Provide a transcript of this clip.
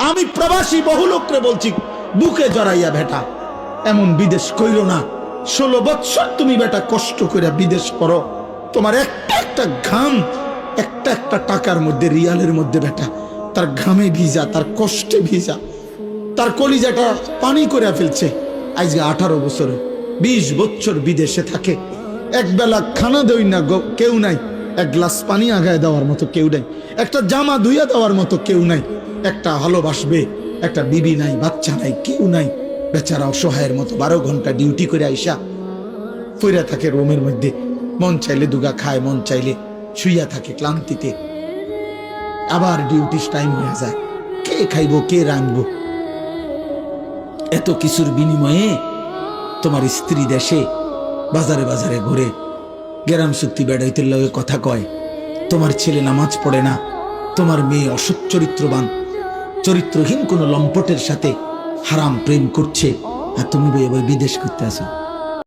আমি প্রবাসী বহু লোকরে বলছি, বুকে জড়াইয়া বেটা এমন বিদেশ কইরো না। 16 বছর তুমি বেটা কষ্ট করে বিদেশ করো, তোমার একটা একটা ঘাম, একটা একটা টাকার মধ্যে, রিয়ালের মধ্যে বেটা তার ঘামে ভিজা, তার কষ্টে ভিজা, তার কলিজাটা পানি করে ফেলছে। আজকে 18 বছরে 20 বছর বিদেশে থাকে, একবেলা খানা দেই না কেউ নাই, এক গ্লাস পানি আগায় দেওয়ার মতো কেউ নাই, একটা জামা ধুইয়া দেওয়ার মতো কেউ নাই, একটা ভালোবাসবে একটা বিবি নাই, বাচ্চা নাই, কেউ নাই। বেচারা অসহায়ের মতো 12 ঘন্টা ডিউটি করে আইসা ফইরা থাকে রুমের মধ্যে, মন চাইলে দুগা খায়, মন চাইলে শুইয়া থাকে ক্লান্তিতে। আবার ডিউটির টাইম হয়ে যায়, কে খাইবো কে রাঁধবো? এত কিছুর বিনিময়ে তোমার স্ত্রী দেশে বাজারে বাজারে ঘুরে গেরাম চুক্তি বেড়াইতে লগে কথা কয়, তোমার ছেলে নামাজ পড়ে না, তোমার মেয়ে অসৎ চরিত্রবান, চরিত্রহীন কোন লম্পটের সাথে হারাম প্রেম করছে, আর তুমি বিদেশ করতে আসো।